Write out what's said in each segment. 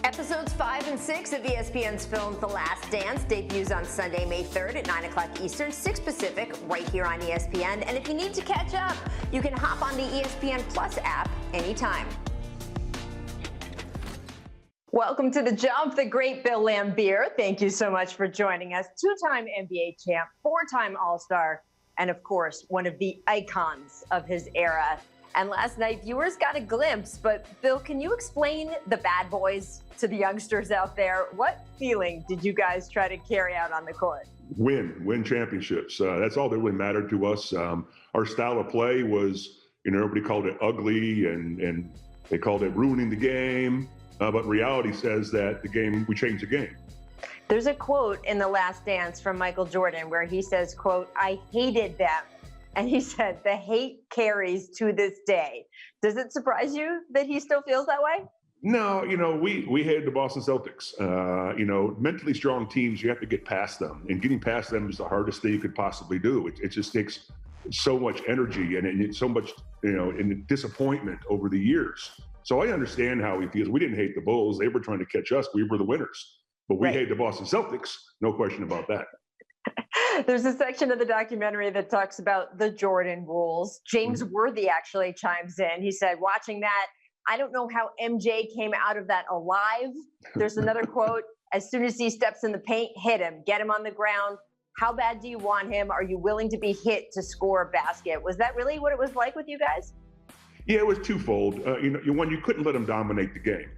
Episodes 5 and 6 of ESPN's film The Last Dance debuts on Sunday, May 3rd at 9 o'clock Eastern, 6 Pacific, right here on ESPN. And if you need to catch up, you can hop on the ESPN Plus app anytime. Welcome to The Jump, the great Bill Laimbeer. Thank you so much for joining us. Two-time NBA champ, four-time All-Star, and of course, one of the icons of his era. And last night, viewers got a glimpse, but Bill, can you explain the bad boys to the youngsters out there? What feeling did you guys try to carry out on the court? Win championships. That's all that really mattered to us. Our style of play was, everybody called it ugly and they called it ruining the game. But reality says that we changed the game. There's a quote in The Last Dance from Michael Jordan where he says, quote, "I hated them." And he said, the hate carries to this day. Does it surprise you that he still feels that way? No, we hated the Boston Celtics. Mentally strong teams, you have to get past them. And getting past them is the hardest thing you could possibly do. It just takes so much energy and so much, in disappointment over the years. So I understand how he feels. We didn't hate the Bulls. They were trying to catch us. We were the winners. But we hate the Boston Celtics. No question about that. There's a section of the documentary that talks about the Jordan rules. James Worthy actually chimes in. He said, watching that, I don't know how MJ came out of that alive. There's another quote, as soon as he steps in the paint, hit him, get him on the ground. How bad do you want him? Are you willing to be hit to score a basket? Was that really what it was like with you guys? Yeah, it was twofold. One, you couldn't let him dominate the game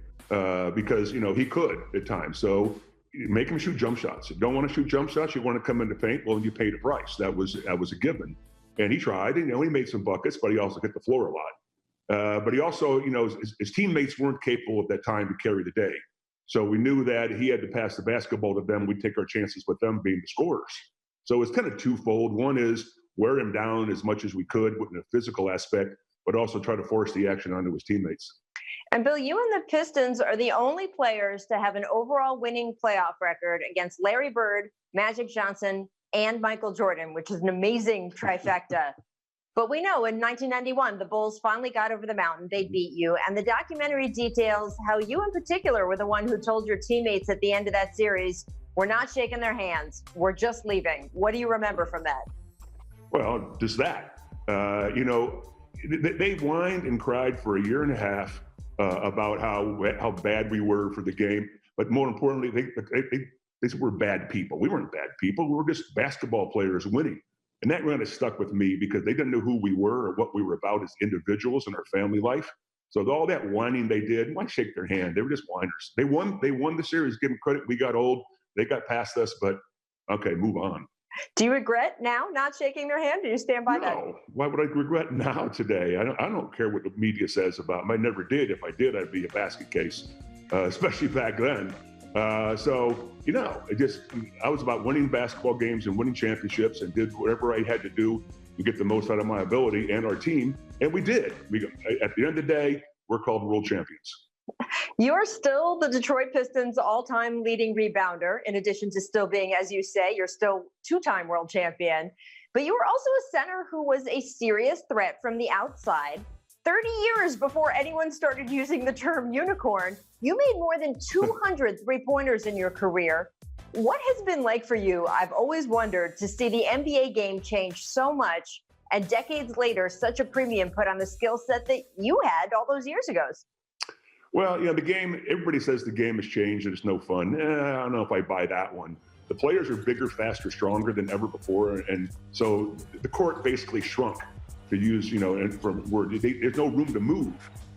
because, he could at times. So make him shoot jump shots. If you don't want to shoot jump shots, you want to come in the paint, well, you pay the price. That was a given. And he tried, and, he made some buckets, but he also hit the floor a lot. But he also, his teammates weren't capable at that time to carry the day. So we knew that he had to pass the basketball to them. We'd take our chances with them being the scorers. So it's kind of twofold. One is wear him down as much as we could with a physical aspect, but also try to force the action onto his teammates. And Bill, you and the Pistons are the only players to have an overall winning playoff record against Larry Bird, Magic Johnson, and Michael Jordan, which is an amazing trifecta. But we know in 1991, the Bulls finally got over the mountain. They beat you. And the documentary details how you in particular were the one who told your teammates at the end of that series, we're not shaking their hands. We're just leaving. What do you remember from that? Well, just that. They whined and cried for a year and a half about how bad we were for the game. But more importantly, they said we're bad people. We weren't bad people. We were just basketball players winning. And that kind of stuck with me because they didn't know who we were or what we were about as individuals in our family life. So all that whining they did, why shake their hand? They were just whiners. They won the series. Give them credit. We got old. They got past us, but okay, move on. Do you regret now not shaking their hand? Do you stand by that? No. Why would I regret now today? I don't care what the media says about me. I never did. If I did, I'd be a basket case, especially back then. I was about winning basketball games and winning championships and did whatever I had to do to get the most out of my ability and our team. And we did. At the end of the day, we're called world champions. You're still the Detroit Pistons' all-time leading rebounder, in addition to still being, as you say, you're still two-time world champion. But you were also a center who was a serious threat from the outside. 30 years before anyone started using the term unicorn, you made more than 200 three-pointers in your career. What has it been like for you, I've always wondered, to see the NBA game change so much and decades later, such a premium put on the skill set that you had all those years ago? Well, the game, everybody says the game has changed and it's no fun. I don't know if I buy that one. The players are bigger, faster, stronger than ever before. And so the court basically shrunk, to use, from word. There's no room to move.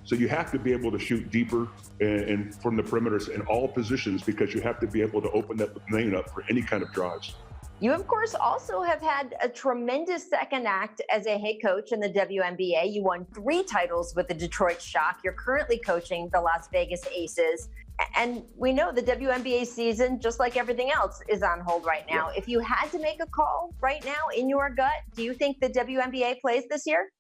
So you have to be able to shoot deeper and from the perimeters in all positions because you have to be able to open that lane up for any kind of drives. You, of course, also have had a tremendous second act as a head coach in the WNBA. You won 3 titles with the Detroit Shock. You're currently coaching the Las Vegas Aces. And we know the WNBA season, just like everything else, is on hold right now. If you had to make a call right now in your gut, do you think the WNBA plays this year?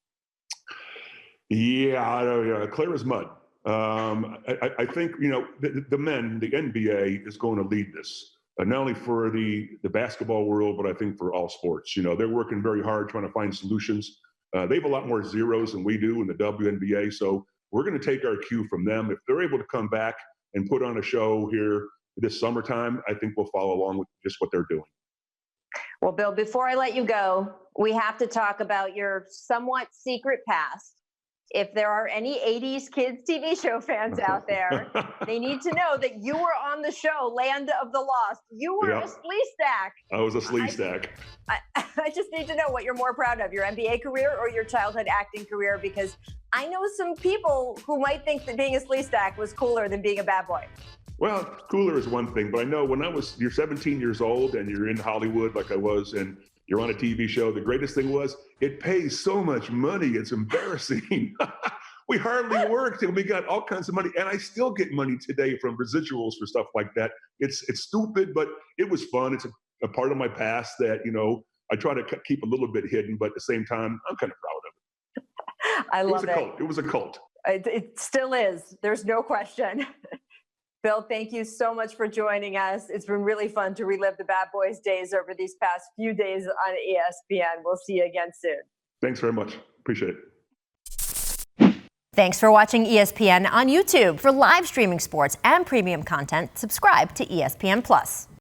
Yeah, clear as mud. I think, the men, the NBA is going to lead this. Not only for the basketball world, but I think for all sports. They're working very hard trying to find solutions. They have a lot more zeros than we do in the WNBA, so we're going to take our cue from them. If they're able to come back and put on a show here this summertime, I think we'll follow along with just what they're doing. Well, Bill, before I let you go, we have to talk about your somewhat secret past. If there are any 80s kids TV show fans out there, they need to know that you were on the show Land of the Lost. You were a Sleestack. I was a Sleestack. I just need to know what you're more proud of, your NBA career or your childhood acting career, because I know some people who might think that being a Sleestack was cooler than being a bad boy. Well, cooler is one thing, but I know when you're 17 years old and you're in Hollywood like I was, and you're on a TV show, the greatest thing was it pays so much money. It's embarrassing. We hardly worked and we got all kinds of money. And I still get money today from residuals for stuff like that. It's stupid, but it was fun. It's a part of my past that, I try to keep a little bit hidden, but at the same time, I'm kind of proud of it. I love it. It was a cult. It still is. There's no question. Bill, thank you so much for joining us. It's been really fun to relive the Bad Boys days over these past few days on ESPN. We'll see you again soon. Thanks very much. Appreciate it. Thanks for watching ESPN on YouTube. For live streaming sports and premium content, subscribe to ESPN+.